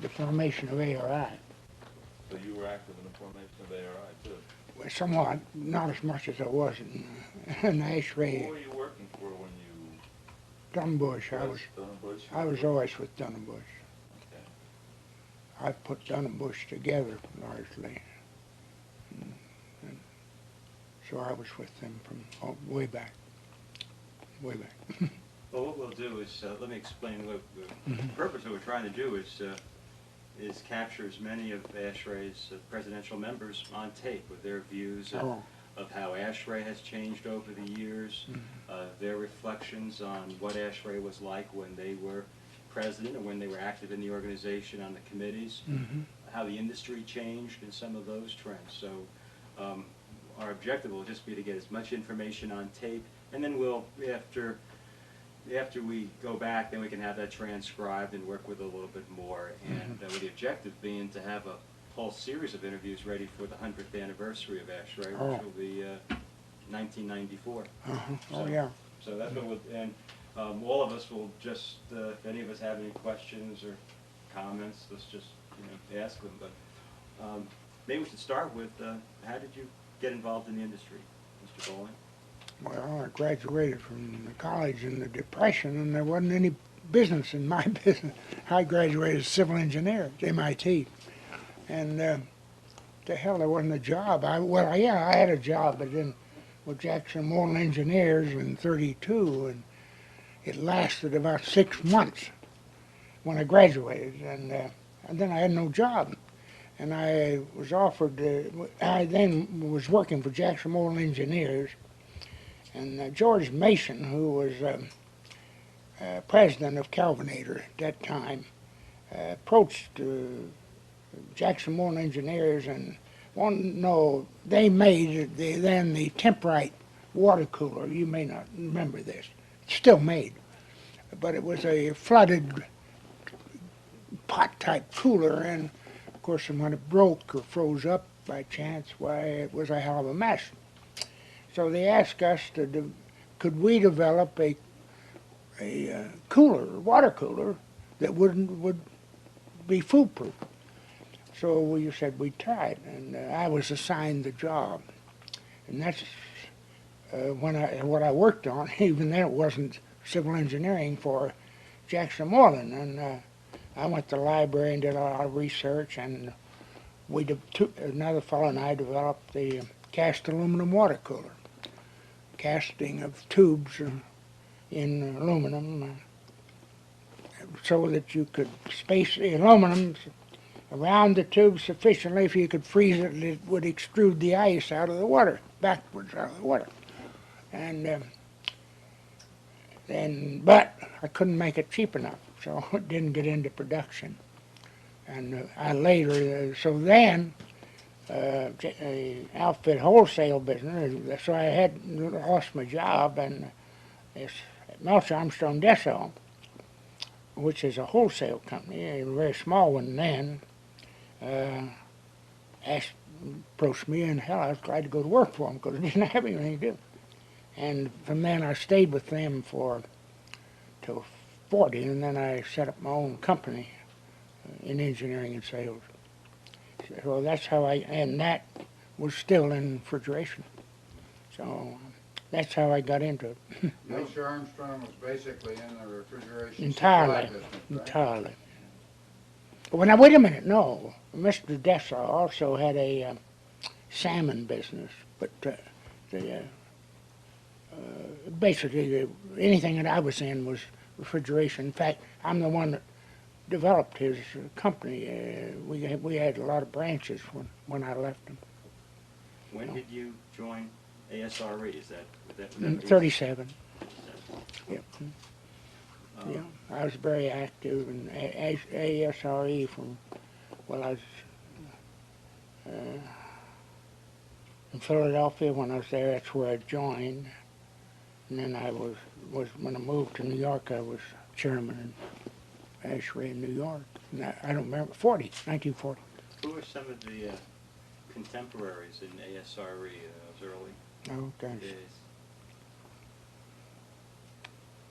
the formation of ARI. So you were active in the formation of ARI too? Well, somewhat, not as much as I was in Who ASHRAE. were you working for when you Dunn Bush, was Dunham Bush? I was always with Dunn Bush. Okay. I put Dunn Bush together largely. And so I was with them from way back, way back. Well, what we'll do is, let me explain what the Mhm. purpose of what we're trying to do is capture as many of ASHRAE's presidential members on tape with their views Oh, of how ASHRAE has changed over the years, mhm. their reflections on what ASHRAE was like when they were president or when they were active in the organization on the committees, Mhm. how the industry changed and some of those trends. So our objective will just be to get as much information on tape, and then we'll, after we go back, then we can have that transcribed and work with it a little bit more. And with the objective being to have a whole series of interviews ready for the 100th anniversary of ASHRAE, Oh. which will be 1994. Uh-huh. So, Oh, yeah. So that's what we'll, and all of us will just, if any of us have any questions or comments, let's just, ask them. But maybe we should start with, how did you get involved in the industry, Mr. Boling? Well, I graduated from the college in the Depression, and there wasn't any business in my business. I graduated as civil engineer at MIT, and the hell, there wasn't a job. I had a job, but then with Jackson Moulton Engineers in '32, and it lasted about 6 months when I graduated, and then I had no job. And I was offered, I then was working for Jackson Moulton Engineers, and George Mason, who was president of Calvinator at that time, approached Jackson Moulton Engineers and wanted to know, they made then the Temperite water cooler. You may not remember this. It's still made, but it was a flooded pot type cooler, and of course when it broke or froze up by chance, why, it was a hell of a mess. So they asked us could we develop a cooler, water cooler, that would be foolproof. So we said we'd try it, and I was assigned the job, and that's what I worked on. Even then, it wasn't civil engineering for Jackson Moreland, and I went to the library and did a lot of research, and another fellow and I developed the cast aluminum water cooler, casting of tubes in aluminum so that you could space the aluminum around the tube sufficiently. If you could freeze it, it would extrude the ice out of the water, backwards out of the water. But I couldn't make it cheap enough, so it didn't get into production. And so then, a outfit wholesale business, so I had lost my job, and it's Melcher Armstrong Dessau, which is a wholesale company, a very small one then, approached me, and hell, I was glad to go to work for them because I didn't have anything to do. And from then I stayed with them till 40, and then I set up my own company in engineering and sales. So that's how and that was still in refrigeration. So that's how I got into it. Melcher Armstrong was basically in the refrigeration Entirely, supply business, right? entirely. Well, now wait a minute, no. Mr. Dessau also had a salmon business, but basically anything that I was in was refrigeration. In fact, I'm the one that developed his company. We had a lot of branches when I left him. When did you join ASRE? Is that 37. Yep. Um, Yeah, I was very active in ASRE from, well, I was in Philadelphia. When I was there, that's where I joined. And then I was when I moved to New York, I was chairman in ASHRAE in New York. And I don't remember, 1940. Who are some of the contemporaries in ASRE, those early Oh, gosh. days?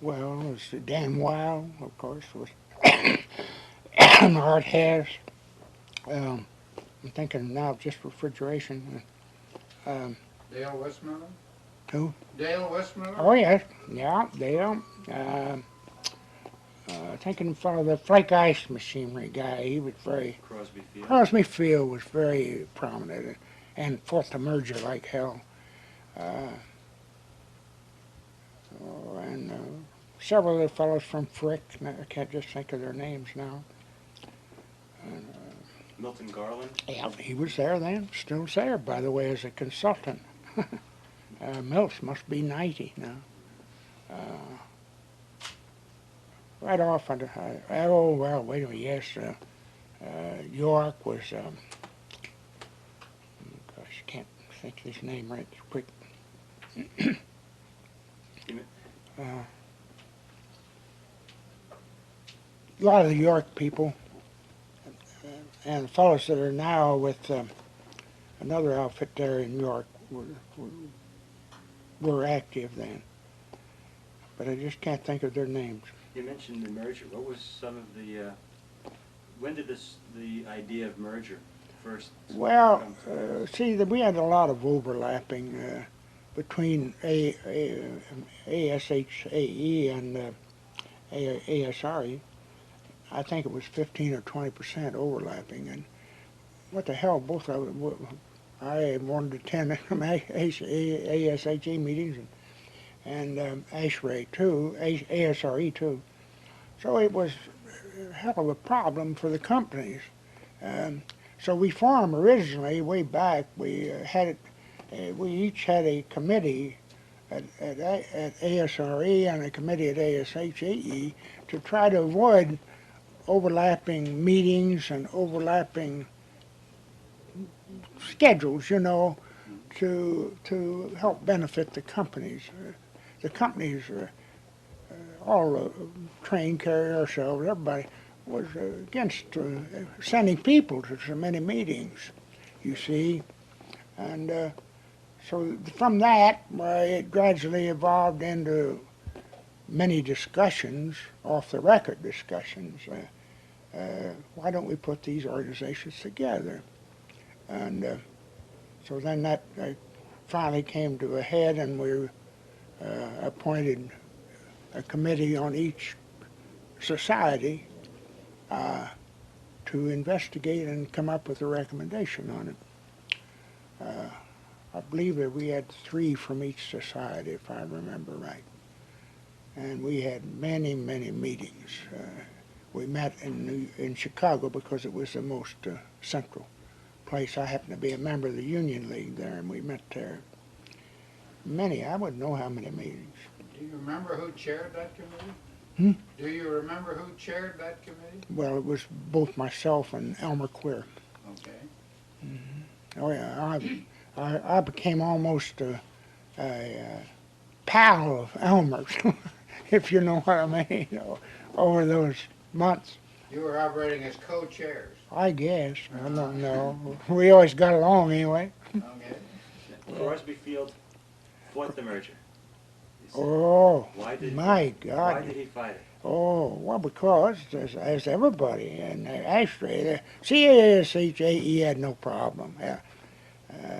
Well, it was Dan Weil, of course, was Art has. I'm thinking now of just refrigeration. Um, Dale Westmiller? who? Dale Westmiller? Oh yes, yeah, Dale. Thinking of the flake ice machinery guy. He was very. Crosby Field. Crosby Field was very prominent and fought the merger like hell. And several of the fellows from Frick. I can't just think of their names now. Milton Garland. Yeah, he was there then, still there, by the way, as a consultant. Mills must be 90 now. Right off, oh, well, wait a minute, yes, York was, gosh, can't think of his name right quick. A lot of the York people and the fellows that are now with another outfit there in York were active then. But I just can't think of their names. You mentioned the merger. What was some of the, when did the idea of merger first Well, come to? see, we had a lot of overlapping between ASHAE and ASRE. I think it was 15 or 20% overlapping. And what the hell, both of them, I wanted to attend ASHE meetings and ASHRAE too, ASRE too. So it was a hell of a problem for the companies. So we formed originally, way back, we each had a committee at ASRE and a committee at ASHAE to try to avoid overlapping meetings and overlapping schedules, to help benefit the companies. The companies, all train carrier ourselves, everybody was against sending people to so many meetings, you see. And so from that, it gradually evolved into many discussions, off-the-record discussions. Why don't we put these organizations together? And so then that finally came to a head, and we appointed a committee on each society to investigate and come up with a recommendation on it. I believe that we had 3 from each society, if I remember right. And we had many, many meetings. We met in Chicago because it was the most central place. I happened to be a member of the Union League there, and we met there. Many, I wouldn't know how many meetings. Do you remember who chaired that committee? Do you remember who chaired that committee? Well, it was both myself and Elmer Queer. Okay. Oh yeah, I became almost a pal of Elmer's, if you know what I mean, over those months. You were operating as co-chairs. I guess, I don't know. We always got along anyway. Okay. Crosby Field fought the merger. Oh, Why did my God. Why did he fight it? Oh, well, because, as everybody, and ASHRAE, the CASHAE had no problem.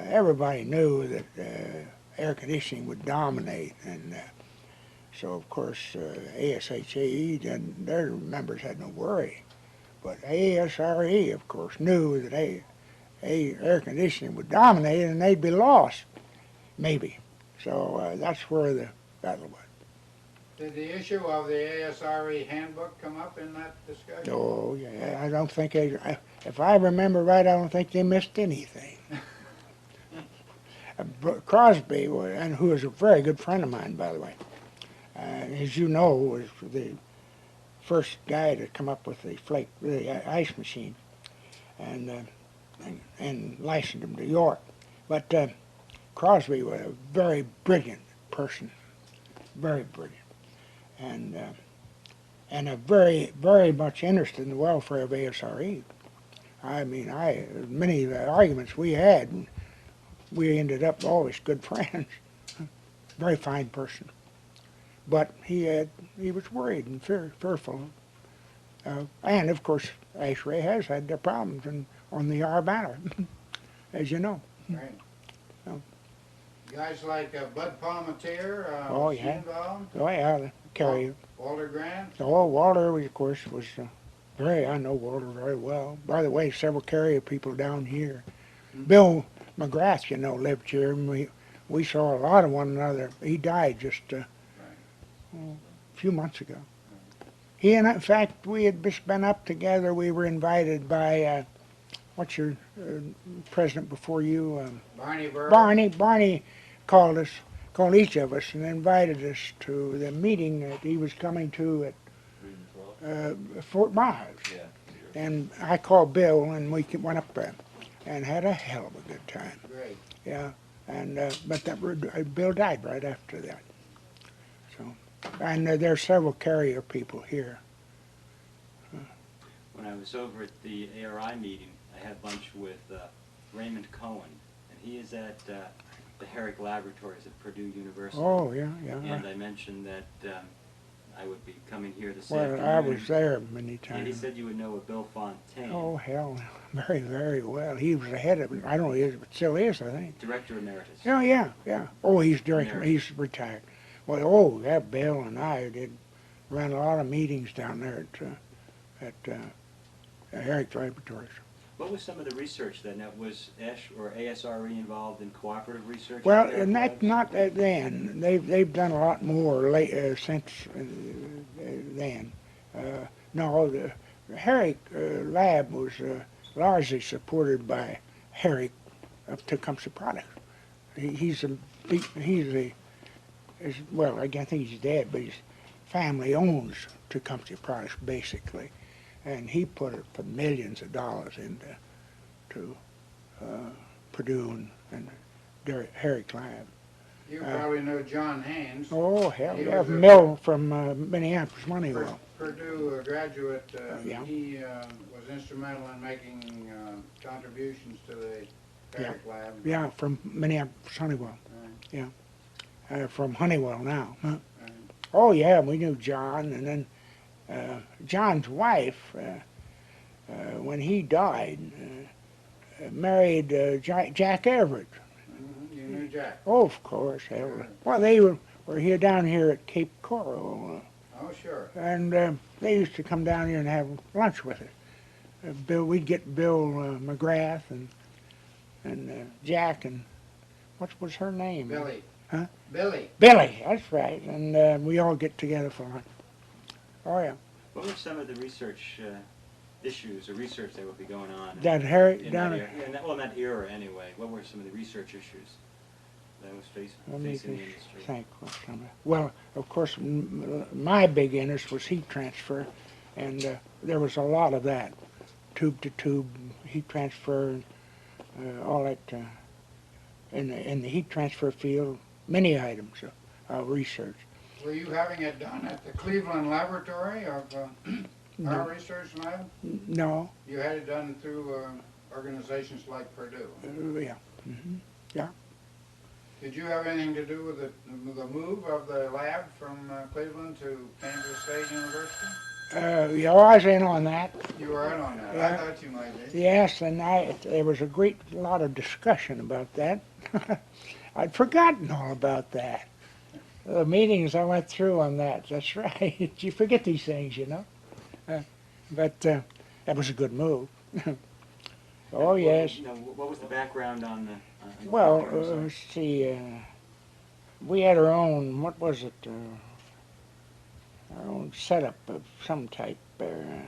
Everybody knew that air conditioning would dominate, and so, of course, ASHAE, their members had no worry. But ASRE, of course, knew that air conditioning would dominate, and they'd be lost, maybe. So that's where the battle was. Did the issue of the ASRE handbook come up in that discussion? Oh, yeah, I don't think if I remember right, I don't think they missed anything. Crosby, and who was a very good friend of mine, by the way, as you know, was the first guy to come up with the ice machine, and licensed him to York. But Crosby was a very brilliant person, very brilliant, and a very, very much interested in the welfare of ASRE. I mean, many of the arguments we had, we ended up always good friends. Very fine person, but he was worried and fearful And of course, ASHRAE has had their problems on the R banner, as you know. Right. Oh. Guys like Bud Palmatier, Oh, was he yeah. involved? Oh yeah, the carrier. Walter Grant? Oh, Walter, of course, was I know Walter very well. By the way, several carrier people down here. Mhm. Bill McGrath, you know, lived here, and we saw a lot of one another. He died just a few months ago. He and, in fact, we had just been up together. We were invited by, what's your president before you? Barney Burr? Barney called each of us and invited us to the meeting that he was coming to at Reading 12? Fort Myers. Yeah. And I called Bill, and we went up there and had a hell of a good time. Great. Yeah, and but Bill died right after that. So, and there are several carrier people here. When I was over at the ARI meeting, I had lunch with Raymond Cohen, and he is at the Herrick Laboratories at Purdue University. Oh yeah, And yeah. I mentioned that I would be coming here this Well, afternoon. I was there many And he times. said you would know a Bill Fontaine, Oh hell, very very well. He was the head of it. I don't know, he is, but still is, I think. Director Emeritus. Oh yeah, yeah. Oh, Emeritus. he's retired. Well, oh, that Bill and I ran a lot of meetings down there at Herrick Laboratories. What was some of the research then? Was ASRE involved in cooperative research? Well, at their and that labs? not then. They've done a lot more since then. No, the Herrick lab was largely supported by Herrick of Tecumseh Products. Well, I think he's dead, but his family owns Tecumseh Products basically, and he put millions of dollars into Purdue and Herrick Lab. You probably know John Haynes. Oh hell He yeah, was a Mill from Minneapolis, Moneywell. Purdue graduate. Yeah. He was instrumental in making contributions to the Herrick Lab. Yeah, from Minneapolis, Honeywell. Right. From Honeywell now. Huh? Right. Oh yeah, we knew John, and then John's wife, when he died, married Jack Everett. You knew Jack. Oh, of course. Sure. Well, they were here down here at Cape Coral, Oh, sure. and they used to come down here and have lunch with us. We'd get Bill McGrath and Jack and what was her name? Billy. Huh? Billy. Billy, that's right. And we all get together for lunch. Oh yeah. What were some of the research issues or research that would be going on That Harry in down that there. era? In that era anyway? What were some of the research issues that was Let me facing the just industry? think what some of. Well, of course, my big interest was heat transfer, and there was a lot of that, tube to tube heat transfer, all that in the heat transfer field. Many items of research. Were you having it done at the Cleveland Laboratory of No. our research lab? No, You had it done through organizations like Purdue. yeah. Hmm. Did you have anything to do with the move of the lab from Cleveland to Kansas State University? Yeah, I was in on that. You were in on that. Yeah. I thought you might be. Yes, and there was a great lot of discussion about that. I'd forgotten all about that. The meetings I went through on that, that's right. You forget these things, you know. But that was a good move. Oh, yes. You know, what was the background on the? Well, I'm sorry. let's see. We had our own, what was it? Our own setup of some type. I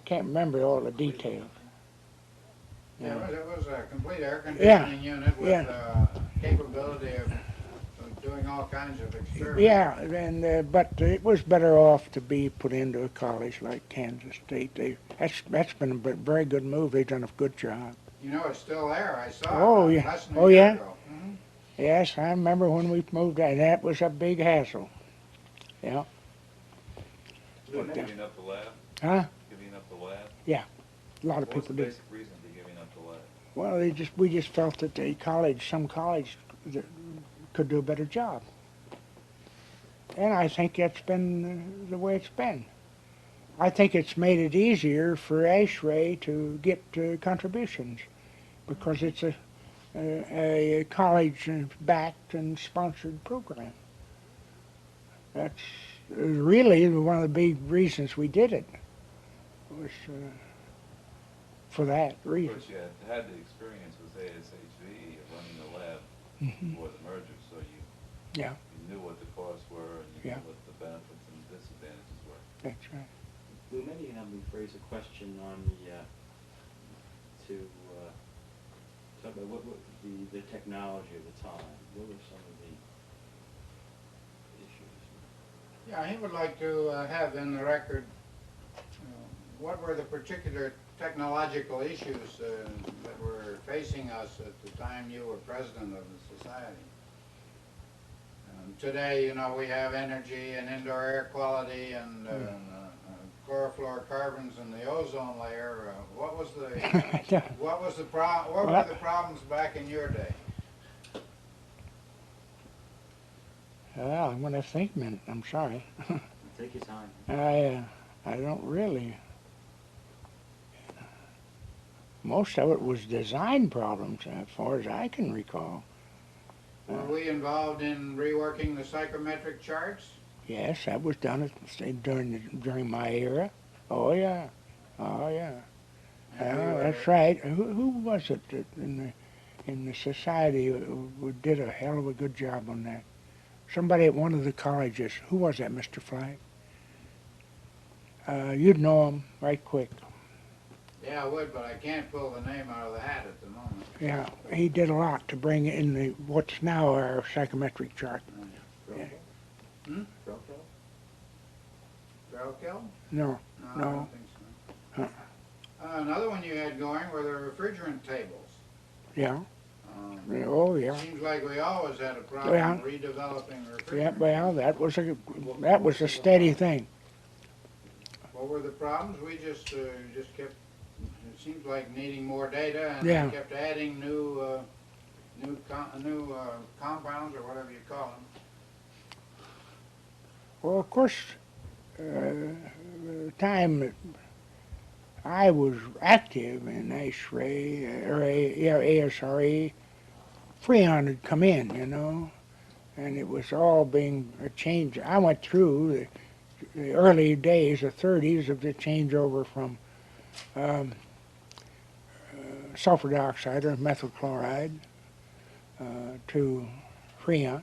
can't remember all the details. Yeah, it was a complete air Yeah. conditioning unit with Yeah. capability of doing all kinds of experiments. Yeah, and but it was better off to be put into a college like Kansas State. That's been a very good move. They've done a good job. You know, it's still there. I saw Oh, it yeah. less than Oh, a year yeah? ago. Mhm. Yes, I remember when we moved out. That was a big hassle. Yeah. Giving up the lab? Huh? Giving up the lab? A lot of What was people the did. basic reason for giving up the lab? Well, we just felt that some college that could do a better job. And I think that's been the way it's been. I think it's made it easier for ASHRAE to get contributions because it's a college-backed and sponsored program. That's really one of the big reasons we did it, was for that Of reason. course, you had the experience with ASHRE of running the lab Mhm. before the merger, so you Yeah, knew what the costs were and you Yeah. knew what the benefits and disadvantages were. that's right. Lou, maybe you have me phrase a question on the, to, talk about what the technology of the time. What were some of the issues? Yeah, he would like to have in the record, what were the particular technological issues that were facing us at the time you were president of the society? Today, you know, we have energy and indoor air quality and chlorofluorocarbons in the ozone layer. What were the problems back in your day? Well, I'm going to think a minute. I'm sorry. Take your time. I don't really. Most of it was design problems, as far as I can recall. Were we involved in reworking the psychometric charts? Yes, that was done during my era. Oh yeah, oh yeah. And we Yeah, were- that's right. Who was it that in the society who did a hell of a good job on that? Somebody at one of the colleges. Who was that, Mr. Flagg? You'd know him right quick. Yeah, I would, but I can't pull the name out of the hat at the moment. Yeah, he did a lot to bring in what's now our psychometric chart. Yeah. Hmm? Broco? Drelkill? No, No, I No. don't think so. Another one you had going were the refrigerant tables. yeah, Um, oh yeah. Seems like we always had a problem Yeah. redeveloping refrigerant. Yeah, well, that was a steady thing. What were the problems? We just kept, it seems like needing more data and Yeah. we kept adding new compounds or whatever you call them. Well, of course, the time that I was active in ASRE, ASRE, Freon had come in, you know, and it was all being a change. I went through the early days, the 30s, of the changeover from sulfur dioxide or methyl chloride to Freon.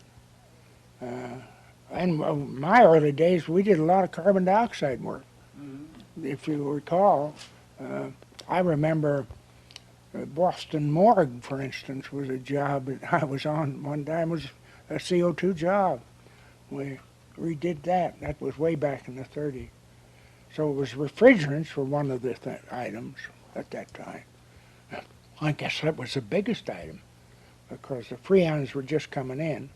And my early days, we did a lot of carbon dioxide work. Mm-hmm. If you recall, I remember Boston Morgue, for instance, was a job that I was on one time. It was a CO2 job. We redid that. That was way back in the 30s. So it was refrigerants were one of the items at that time. I guess that was the biggest item because the freons were just coming in,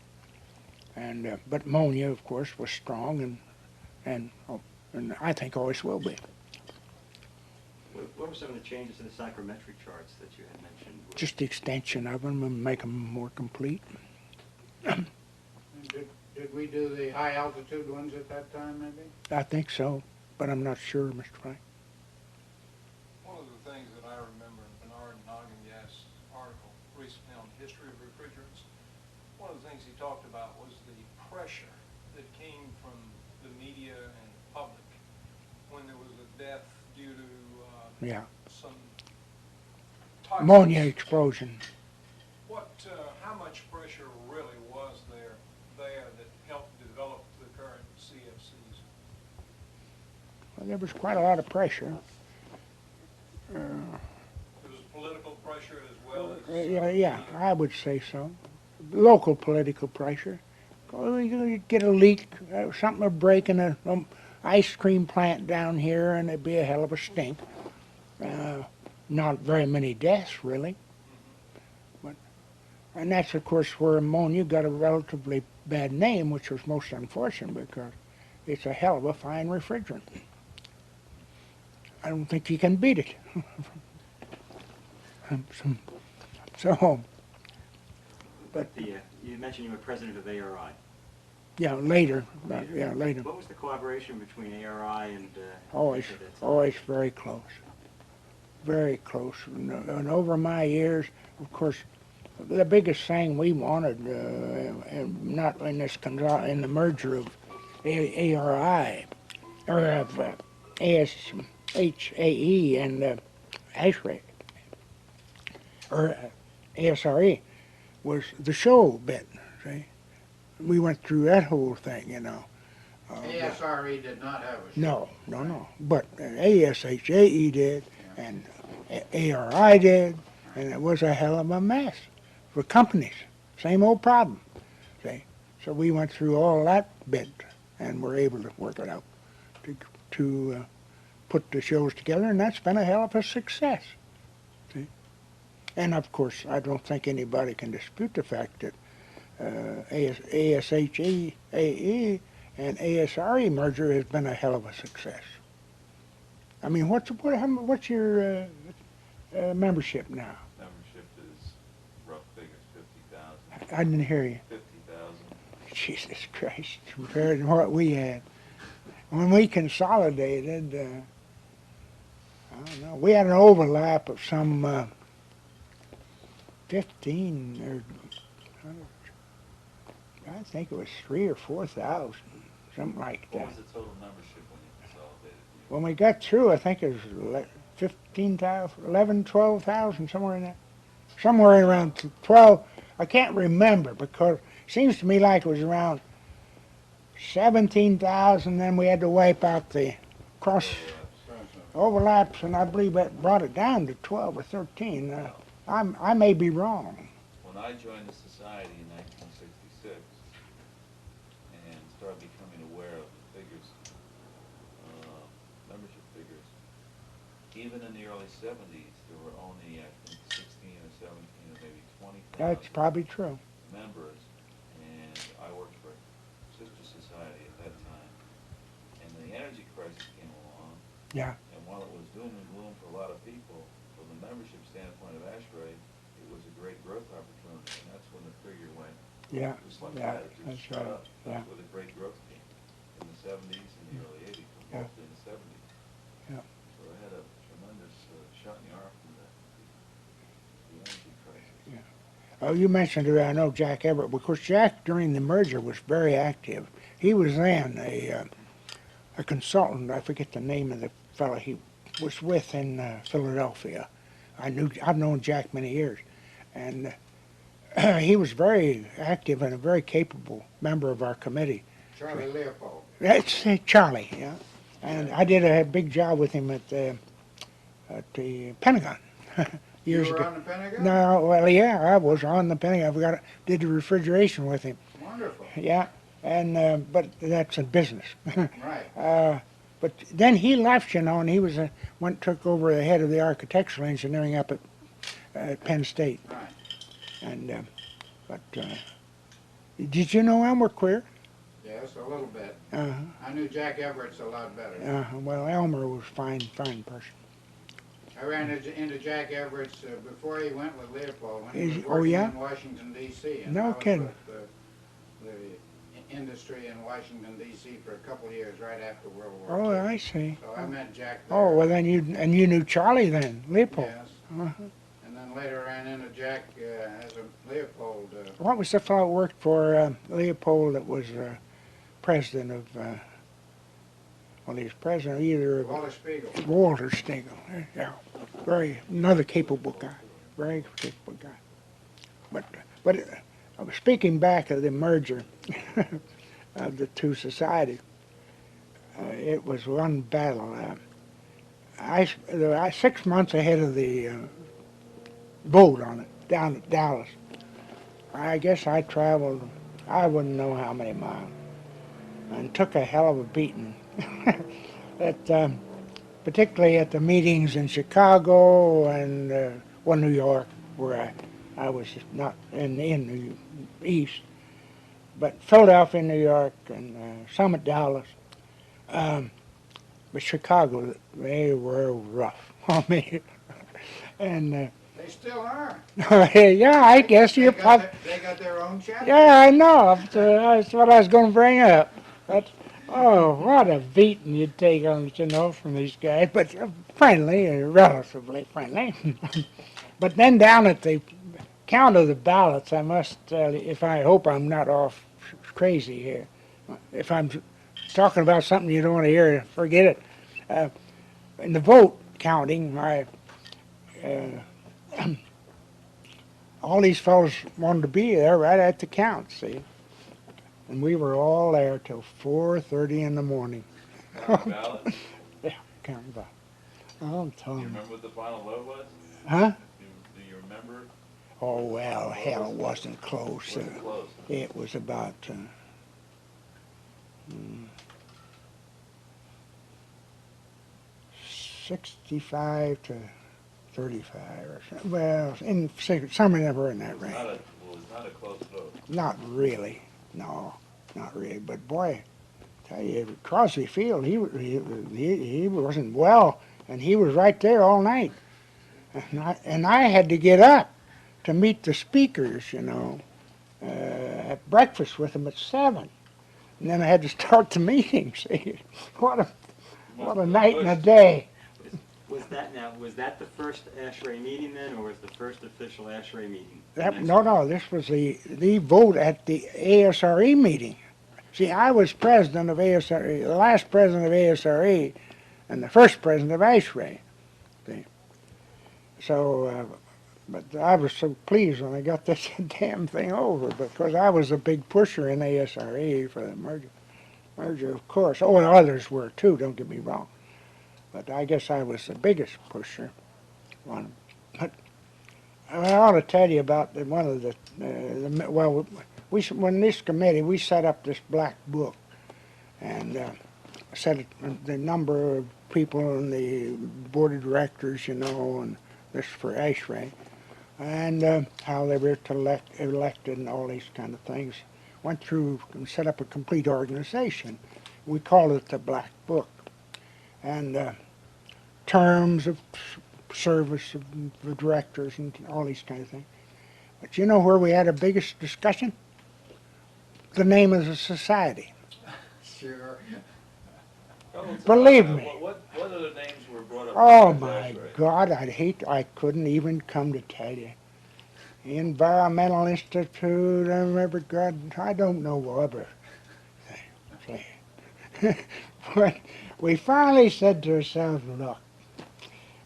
and but ammonia, of course, was strong, and I think always will be. What were some of the changes to the psychometric charts that you had mentioned? Just the extension of them and make them more complete. Did we do the high altitude ones at that time, maybe? I think so, but I'm not sure, Mr. Frank. One of the things that I remember in Bernard Noggengas' article recently on the history of refrigerants, one of the things he talked about was the pressure that came from the media and public when there was a death due to Yeah, some toxins. ammonia explosion. How much pressure really was there that helped develop the current CFCs? Well, there was quite a lot of pressure. There was political pressure as well as Yeah, I would say so. Local political pressure. Oh, you get a leak, something would break in a ice cream plant down here, and it'd be a hell of a stink. Not very many deaths, really. And that's, of course, where ammonia got a relatively bad name, which was most unfortunate because it's a hell of a fine refrigerant. I don't think you can beat it. So, But you mentioned you were president of ARI. yeah, later. Yeah, later. What was the collaboration between ARI and always, think, at the time. always very close. Very close. And over my years, of course, the biggest thing we wanted, and not in this in the merger of ARI or of ASHAE and ASHRAE or ASRE was the show bit. See, we went through that whole thing, you know. ASRE did not have a show. No. But ASHAE did, and ARI did, and it was a hell of a mess for companies. Same old problem. See, so we went through all that bit, and were able to work it out to put the shows together, and that's been a hell of a success. See, and of course, I don't think anybody can dispute the fact that ASHAE and ASRE merger has been a hell of a success. I mean, what's your membership now? Membership is rough figures, 50,000. I didn't hear you. 50,000. Jesus Christ, compared to what we had. When we consolidated, I don't know, we had an overlap of some 15 or I think it was 3,000 or 4,000, something like What that. was the total membership when you consolidated? When we got through, I think it was 15,000, 11, 12,000, somewhere in that. Somewhere around 12. I can't remember because it seems to me like it was around 17,000. Then we had to wipe out the cross overlaps, and I believe that brought it down to 12 or 13. I may be wrong. When I joined the society in 1966 and started becoming aware of the figures, membership figures, even in the early 70s, there were only, I think, 16 or 17 or maybe 20,000 That's probably true. members, and I worked for a sister society at that time, and the energy crisis came along, Yeah. and while it was doom and gloom for a lot of people, from the membership standpoint of ASHRAE, it was a great growth opportunity, and that's when the figure went Yeah. just like Yeah. that. It just That's shot right. up. Yeah. That's where the great growth came, in the 70s and the early 80s, but Yeah. mostly in the 70s. Yeah. So it had a tremendous shot in the arm from the energy crisis. Yeah. Oh, you mentioned it. I know Jack Everett. Because Jack, during the merger, was very active. He was then a consultant. I forget the name of the fellow he was with in Philadelphia. I've known Jack many years, and he was very active and a very capable member of our committee. Charlie Leopold. That's Charlie, yeah. And I did a big job with him at the Pentagon years You were ago. on the Pentagon? No, well, yeah, I was on the Pentagon. Did the refrigeration with him. Wonderful. Yeah, and but that's a business. Right. But then he left, you know, and he was took over the head of the architectural engineering up at Penn State. Right. And did you know Elmer Queer? Yes, a little bit. Uh-huh. I knew Jack Everett's a lot better. Well, Elmer was fine person. I ran into Jack Everett's before he went with Leopold, when he was Oh, working yeah? in Washington, D.C. And No I was kidding. with the industry in Washington, D.C. for a couple of years right after World War Oh, II. I see. So I met Jack there. Oh, well, then you knew Charlie then, Leopold. Yes. Uh-huh. And then later ran into Jack as a Leopold. What was the fellow who worked for Leopold that was president of, well, he was president either of Walter Spiegel. Walter Stingel. Yeah, another capable guy, very capable guy. But speaking back of the merger of the two societies, it was one battle. I 6 months ahead of the vote on it down at Dallas. I guess I traveled, I wouldn't know how many miles, and took a hell of a beating. Particularly at the meetings in Chicago and New York, where I was not in the East, but Philadelphia, New York, and some at Dallas. But Chicago, they were rough on me. And They still are. yeah, I guess you probably. They got their own chapter. Yeah, I know. That's what I was going to bring up. Oh, what a beating you'd take on it, you know, from these guys, but friendly, relatively friendly. But then down at the count of the ballots, I must tell you, if I hope I'm not off crazy here, if I'm talking about something you don't want to hear, forget it. In the vote counting, all these fellows wanted to be there right at the count, see? And we were all there till 4:30 in the morning. Counting ballots? Yeah, counting ballots. Oh, I'm Do telling you you. remember what the final vote was? Huh? Do you remember? Oh, well, hell, it wasn't close. Was it close? It was about 65 to 35 or something. Well, somewhere in that range. Well, it's not a close vote. Not really. No, not really. But boy, tell you, Crosby Field, he wasn't well, and he was right there all night. And I had to get up to meet the speakers, you know, at breakfast with them at 7. And then I had to start the meeting. See, what a what a night and a day. Was that the first ASHRAE meeting then, or was the first official ASHRAE meeting? No, this was the vote at the ASRE meeting. See, I was president of ASRE, the last president of ASRE, and the first president of ASHRAE. See? So, but I was so pleased when I got this damn thing over, because I was a big pusher in ASRE for the merger. Merger, of course. Oh, and others were too, don't get me wrong. But I guess I was the biggest pusher. But I ought to tell you about one of well, when this committee, we set up this black book and set the number of people in the board of directors, you know, and this for ASHRAE, and how they were elected and all these kind of things. Went through and set up a complete organization. We called it the Black Book. And terms of service of the directors and all these kind of things. But you know where we had our biggest discussion? The name of the society. Sure. Believe me. What other names were brought up? Oh besides my ASHRAE? God, I couldn't even come to tell you. Environmental Institute, I remember, God, I don't know whatever. But we finally said to ourselves, look,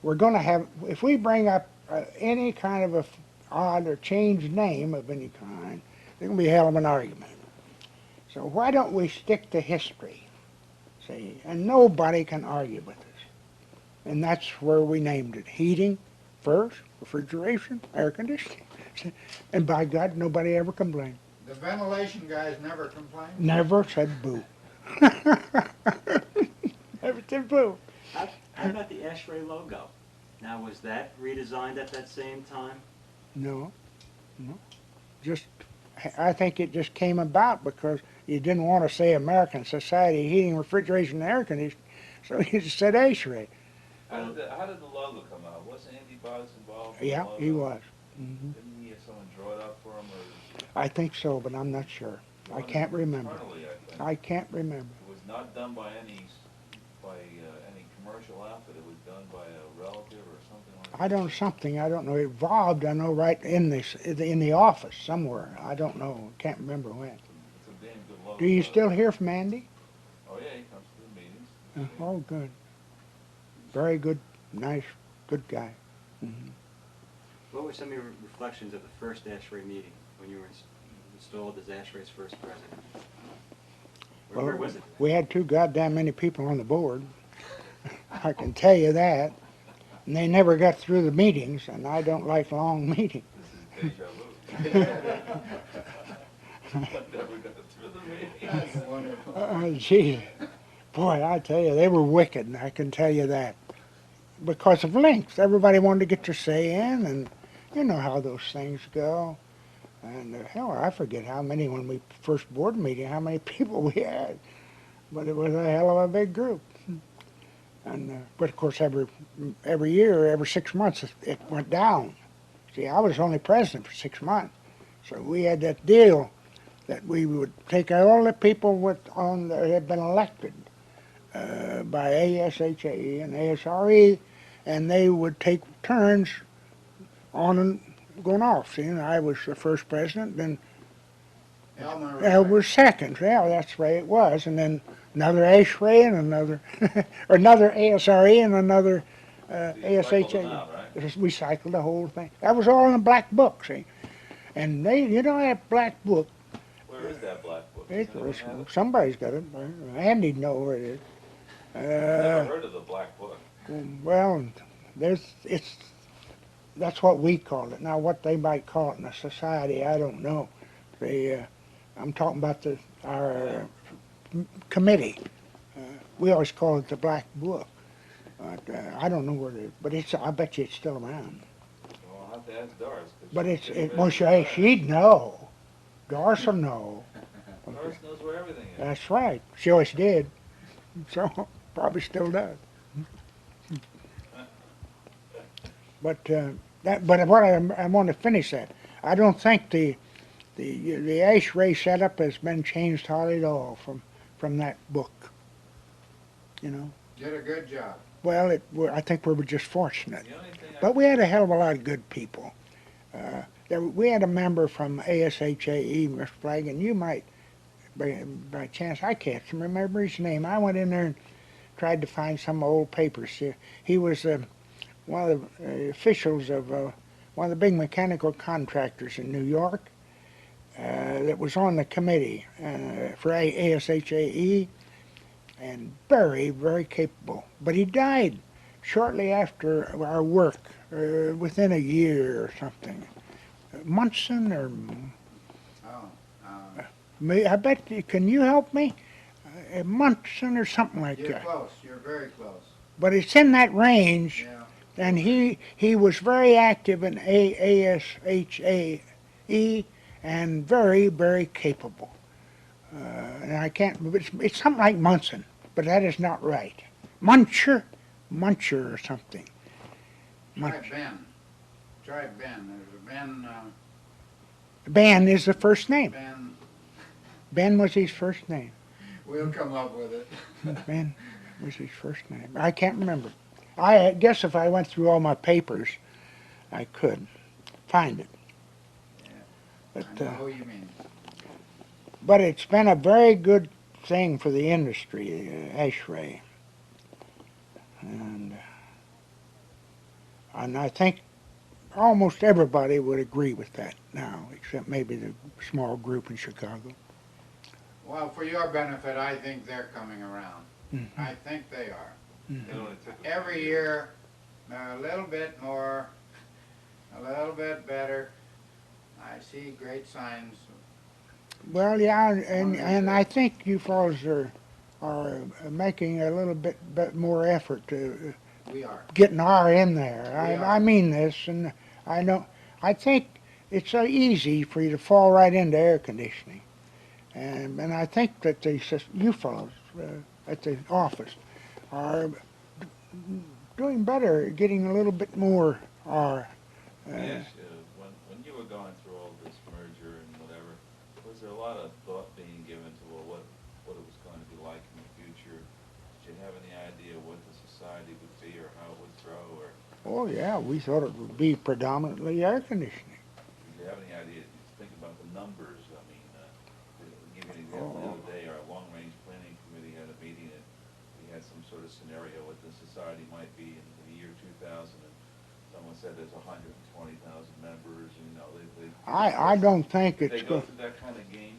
we're going to have, if we bring up any kind of a odd or changed name of any kind, there's going to be a hell of an argument. So why don't we stick to history, see, and nobody can argue with us. And that's where we named it. Heating first, refrigeration, air conditioning. And by God, nobody ever complained. The ventilation guys never complained? Never said boo. Never said boo. How about the ASHRAE logo? Now, was that redesigned at that same time? No. Just, I think it just came about because you didn't want to say American Society of Heating, Refrigeration, and Air Conditioning, so you just said ASHRAE. How did the logo come out? Wasn't Andy Boggs involved? Yeah, in the he logo? was. Mm-hmm. Didn't he have someone draw it up for him? I think so, but I'm not sure. I can't remember. Internally, I think. I can't remember. It was not done by any commercial outfit. It was done by a relative or something like that. I don't know. It evolved, I know, right in the office somewhere. I don't know. Can't remember when. It's a damn good logo. Do you still hear from Andy? Oh yeah, he comes to the meetings. Oh, good. Very good, nice, good guy. Mm-hmm. What were some of your reflections of the first ASHRAE meeting when you were installed as ASHRAE's first president? Where was it? We had too goddamn many people on the board. I can tell you that. And they never got through the meetings, and I don't like long meetings. This is deja vu. Never got through the meetings. That's wonderful. Geez. Boy, I tell you, they were wicked, I can tell you that. Because of length. Everybody wanted to get their say in, and you know how those things go. And hell, I forget how many, when we first board meeting, how many people we had. But it was a hell of a big group. And but of course, every year, every 6 months, it went down. See, I was only president for 6 months, so we had that deal that we would take all the people that had been elected by ASHRE and ASRE, and they would take turns on and going off. See, and I was the first president, then Elmer was second. Yeah, that's the way it was, and then another ASHRE and another, or another ASRE and another So you cycled them ASHA. out, right? We cycled the whole thing. That was all in a black book, see. And that black book, Where is that black book? Does it's, anyone have it? somebody's got it. Andy'd know where it is. I've never heard of the black book. Well, that's what we call it. Now, what they might call it in the society, I don't know. I'm talking about our committee. We always call it the black book. But I don't know where it is, but I bet you it's still around. Well, I'll have to ask Doris. 'Cause But she's getting well, ready to retire. she'd know. Doris will know. Doris knows where everything is. That's right. She always did. So, probably still does. But what I want to finish that. I don't think the ASHRAE setup has been changed hardly at all from that book. You know. did a good job. Well, I think we were just fortunate. The only thing But we had a hell of a lot of good people. We had a member from ASHAE, Mr. Flagg, and you might, by chance, I can't remember his name. I went in there and tried to find some old papers. He was one of the officials of one of the big mechanical contractors in New York that was on the committee for ASHAE, and very, very capable. But he died shortly after our work, within a year or something. Munson or Oh, I bet you, can you help me? Munson or something like you're that. close, you're very close. But it's in that range, Yeah. and he was very active in ASHAE and very, very capable. And I can't, it's something like Munson, but that is not right. Muncher or something. Try Ben. Try Ben. There's a Ben, Ben is the first name. Ben. Ben was his first name. We'll come up with it. Ben was his first name. I can't remember. I guess if I went through all my papers, I could find it. I But, know who you mean. but it's been a very good thing for the industry, ASHRAE. And I think almost everybody would agree with that now, except maybe the small group in Chicago. Well, for your benefit, I think they're coming around. Mhm. I think they are. It only took us Every year, a little bit more, a little bit better. I see great signs. Well, yeah, and I think you fellows are making a little bit more effort to We are. getting R in there. We are. I mean this, and I think it's so easy for you to fall right into air conditioning. And I think that you fellows at the office are doing better, getting a little bit more R. Yes, when you were going through all this merger and whatever, was there a lot of thought being given to what it was going to be like in the future? Did you have any idea what the society would be or how it would grow? Or Oh yeah, we thought it would be predominantly air conditioning. did you have any idea? Did you think about the numbers? I mean, to give you an example, the other day, our long-range planning committee had a meeting and we had some sort of scenario what the society might be in the year 2000. And someone said there's 120,000 members. You know, they I don't think did it's they go good. through that kind of game?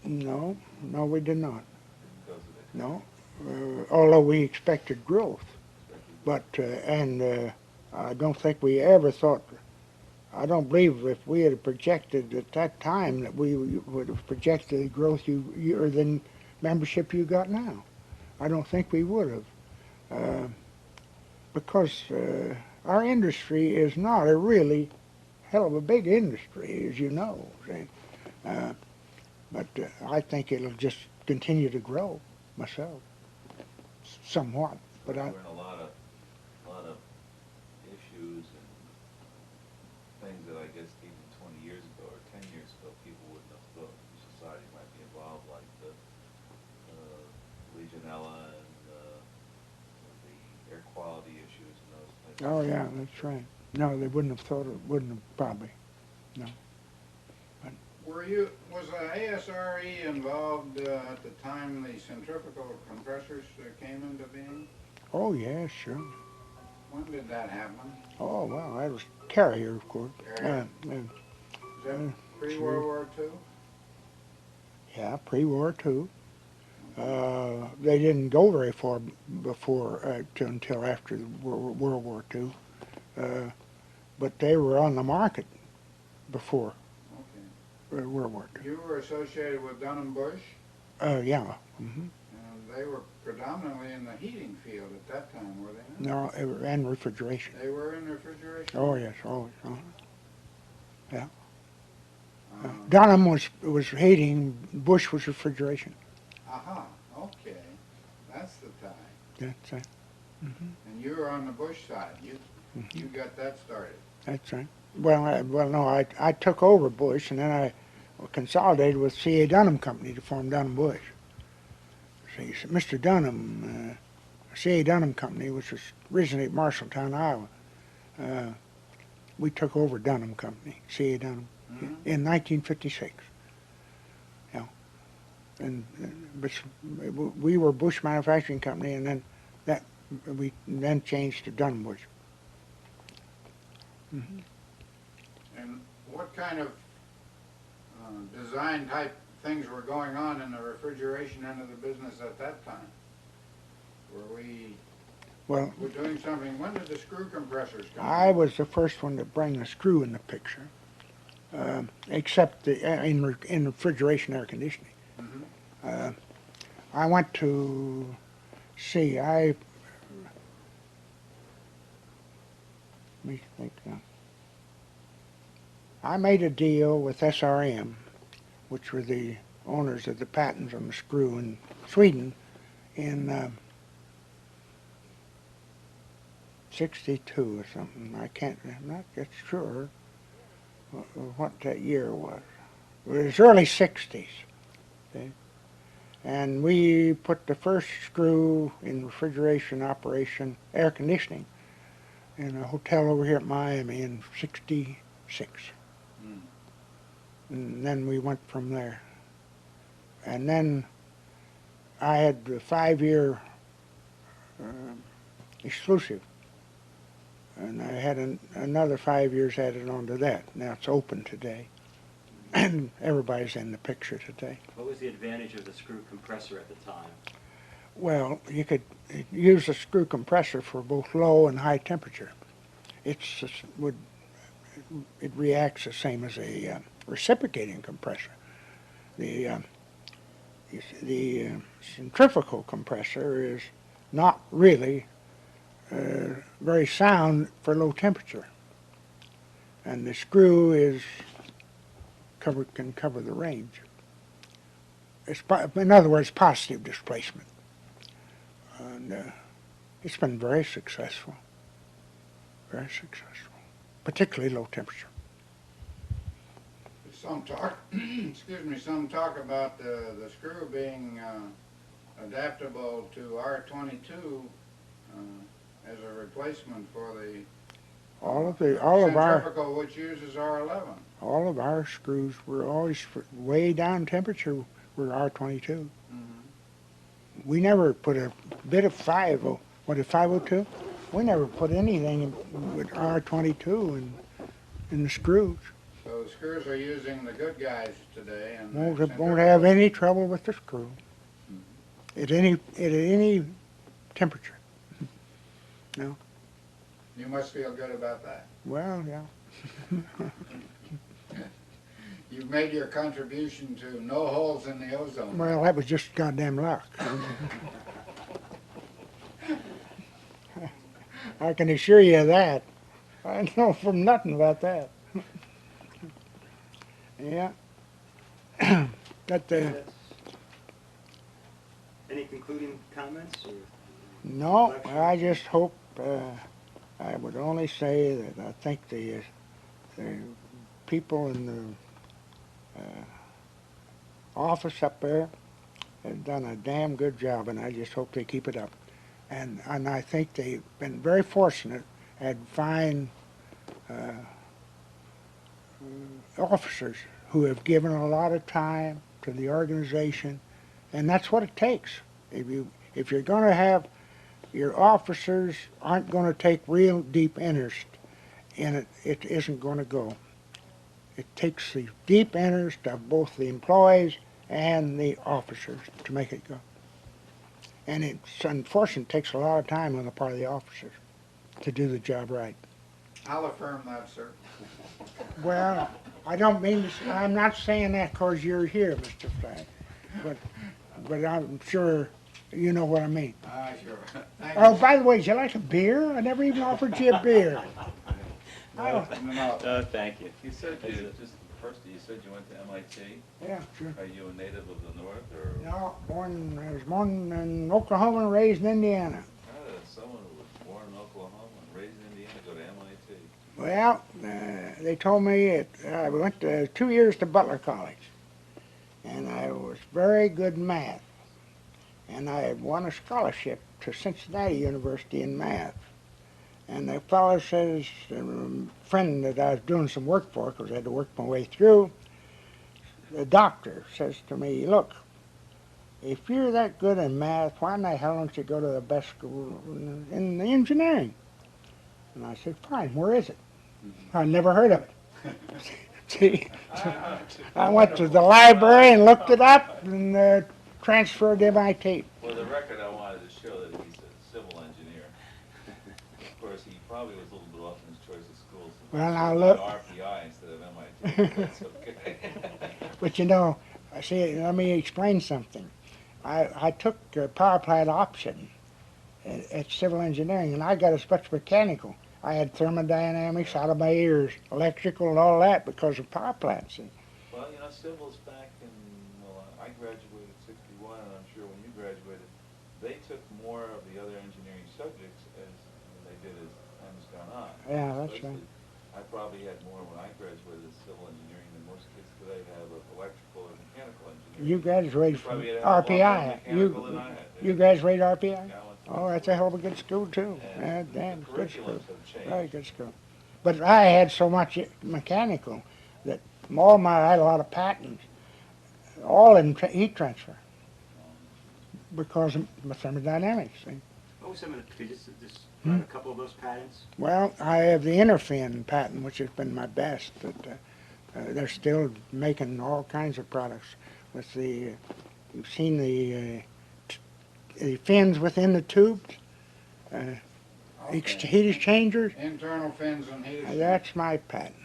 No, we did not. Didn't go through that. No, although we expected growth, but I don't think we ever thought. I don't believe if we had projected at that time that we would have projected the growth or the membership you got now. I don't think we would have, because our industry is not a really hell of a big industry, as you know. See? But I think it'll just continue to grow myself, somewhat. But We're in a lot of issues and things that I guess even 20 years ago or 10 years ago people wouldn't have thought. society might be involved, like the Legionella and the air quality issues and those types of Oh, things. yeah, that's right. No, they wouldn't have thought it, wouldn't have probably, no. Was ASRE involved at the time the centrifugal compressors came into being? Oh, yeah, sure. When did that happen? Oh, well, that was Carrier, of course. Carrier? Is that uh, pre-World War II? yeah, pre-war too. They didn't go very far before, until after the World War II. But they were on the market before Okay. World War II. You were associated with Dunham Bush, Yeah. Hmm. and they were predominantly in the heating field at that time, were they not? No, and refrigeration. They were in refrigeration? Oh, yes, always. Um, Dunham was heating, Bush was refrigeration. Aha, okay. That's the tie. That's right. Hmm. And you were on the Bush side. You got that started. That's right. Well, no, I took over Bush, and then I consolidated with C.A. Dunham Company to form Dunham Bush. See, so Mr. Dunham, C.A. Dunham Company, which was originally at Marshalltown, Iowa, we took over Dunham Company, C.A. Dunham, in 1956. Yeah, but we were Bush Manufacturing Company, and then we changed to Dunham Bush. Mm-hmm. And what kind of design type things were going on in the refrigeration end of the business at that time? Well, We're doing something. When did the screw compressors come I in? was the first one to bring the screw in the picture, except in refrigeration air conditioning. Mhm. I went to see, let me think now. I made a deal with SRM, which were the owners of the patents on the screw in Sweden, in 62 or something. I'm not that sure what that year was. It was early 60s. Okay? And we put the first screw in refrigeration operation, air conditioning, in a hotel over here at Miami in 66. Mm. And then we went from there. And then I had the 5-year exclusive. And I had another 5 years added on to that. Now it's open today. And everybody's in the picture today. What was the advantage of the screw compressor at the time? Well, you could use a screw compressor for both low and high temperature. It reacts the same as a reciprocating compressor. The centrifugal compressor is not really very sound for low temperature, and the screw can cover the range. In other words, positive displacement, and it's been very successful, particularly low temperature. Some talk, excuse me, some talk about the screw being adaptable to R22 as a replacement for the centrifugal, which uses R11. All of our screws were always way down temperature were R22. Mm-hmm. We never put a bit of 502? We never put anything with R22 in the screws. So the screws are using the good guys today, and Won't have any trouble with the screw at any temperature. No. You must feel good about that. Well, yeah. You've made your contribution to no holes in the ozone. Well, that was just goddamn luck. I can assure you of that. I know from nothing about that. Yeah. Any concluding comments? Or No, reflections? I just hope, I would only say that I think the, the people in the, uh, office up there has done a damn good job, and I just hope they keep it up. And I think they've been very fortunate, had fine officers who have given a lot of time to the organization, and that's what it takes. If you're going to have your officers aren't going to take real deep interest in it, it isn't going to go. It takes the deep interest of both the employees and the officers to make it go. And it's unfortunate, it takes a lot of time on the part of the officers to do the job right. I'll affirm that, sir. Well, I don't mean to, I'm not saying that because you're here, Mr. Flagg, but I'm sure you know what I mean. Sure. Thank Oh, you. by the way, would you like a beer? I never even offered you a beer. No. No, thank you. You said just first, you said you went to MIT. Yeah, sure. Are you a native of the North, or? No, I was born in Oklahoma and raised in Indiana. How did someone who was born in Oklahoma and raised in Indiana go to MIT? Well, they told me I went to 2 years to Butler College, and I was very good in math, and I had won a scholarship to Cincinnati University in math. And the fellow says, a friend that I was doing some work for, because I had to work my way through, the doctor says to me, look, if you're that good in math, why in the hell don't you go to the best school in the engineering? And I said, fine, where is it? I never heard of it. See, I went to the library and looked it up and transferred to MIT. For the record, I wanted to show that he's a civil engineer. Of course, he probably was a little bit off in his choice of schools. Well, now He look. went to RPI instead of MIT, but that's okay. But you know, see, let me explain something. I took a power plant option at civil engineering, and I got as much mechanical. I had thermodynamics out of my ears, electrical and all that because of power plants. Well, you know, civil's back in, well, I graduated in '61, and I'm sure when you graduated, they took more of the other engineering subjects as they did as time has gone on. Yeah, that's Especially, right. I probably had more when I graduated as civil engineering than most kids today have of electrical and mechanical engineering. You graduated from probably had a lot more RPI. mechanical than I had. You graduated RPI? Yeah, I went to Oh, that's a hell of a good school too. Yeah, And damn, the good school. curriculums have changed. Very good school. But I had so much mechanical that I had a lot of patents, all in heat transfer because of my thermodynamics. See? What was some of the, could you just run a couple of those patents? Well, I have the interfin patent, which has been my best, but they're still making all kinds of products with the, you've seen the fins within the tubes, heat exchangers. Internal fins and heat exchangers. That's my patent.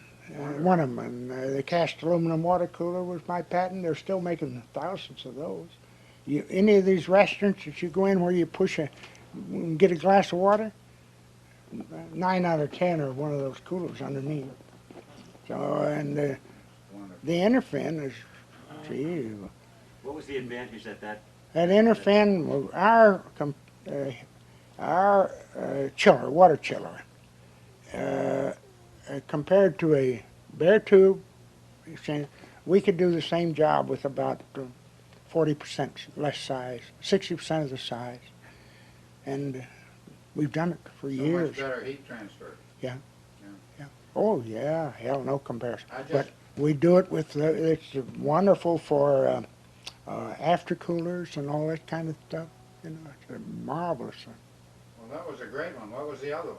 One of them, and the cast aluminum water cooler was my patent. They're still making thousands of those. Any of these restaurants that you go in where you get a glass of water, 9 out of 10 are one of those coolers underneath. So, and the interfin is, gee, What was the advantage that that interfin, our chiller, water chiller, compared to a bare tube, we could do the same job with about 40% less size, 60% of the size, and we've done it for So years. much better heat transfer. Oh yeah, hell, no comparison. I just- But we do it with it's wonderful for after coolers and all that kind of stuff. You know, it's marvelous. Well, that was a great one. What was the other one?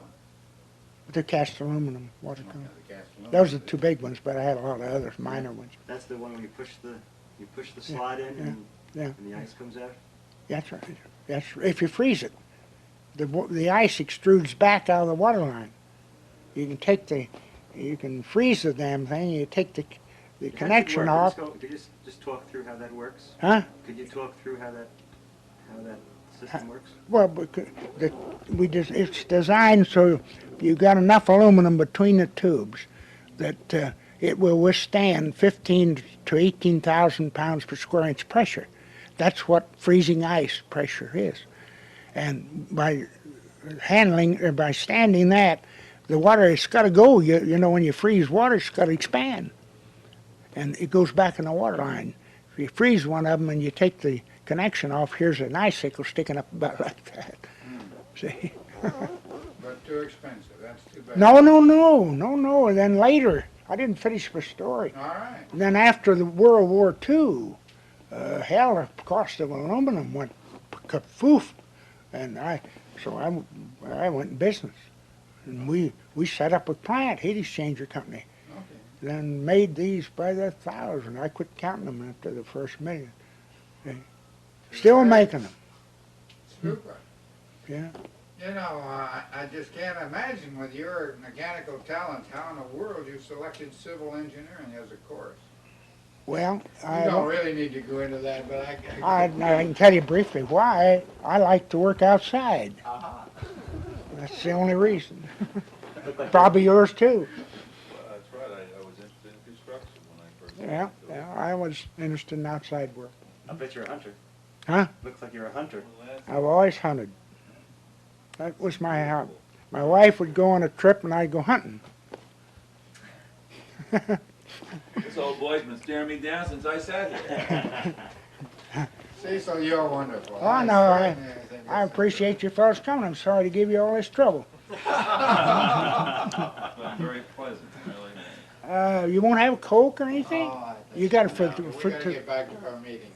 The cast aluminum water Okay, cooler. the cast aluminum. Those are the two big ones, but I had a lot of others, minor ones. that's the one where you push the slide in yeah. and the ice comes out? That's right. If you freeze it, the ice extrudes back out of the water line. You can freeze the damn thing. You take the How does it connection work? off. Could you just talk through how that works? Huh? Could you talk through how that system works? Well, it's designed so you've got enough aluminum between the tubes that it will withstand 15 to 18,000 pounds per square inch pressure. That's what freezing ice pressure is. And by standing that, the water has got to go. You know, when you freeze water, it's got to expand. And it goes back in the water line if you freeze one of them and you take the connection off, here's an icicle sticking up about like that. See? But too expensive, that's too bad. No. And then later, I didn't finish my story. All right. And then after the World War II, hell, the cost of aluminum went kapoof. And so I went in business. And we set up a plant, heat exchanger company. Okay. Then made these by the thousand. I quit counting them after the first million. Still making them. Super. Yeah. You know, I just can't imagine with your mechanical talents how in the world you selected civil engineering as a course. Well, You don't really need to go into that, but I can tell you briefly why. I like to work outside. Aha. That's the only reason. Look like Probably yours too. Well, that's right, I was interested in construction when I first. Yeah, I was interested in outside work. I bet you're a hunter. Huh? Looks like you're a hunter. I've always hunted. That was my how. My wife would go on a trip and I'd go hunting. This old boy's been staring me down since I sat here. Cecil, you're wonderful. Oh, no, certainly think I it's- appreciate you fellas coming. I'm sorry to give you all this trouble. Well, very pleasant, really. You won't have a Coke or anything? Oh, I think You got so. to No, but we gotta get back to our meeting.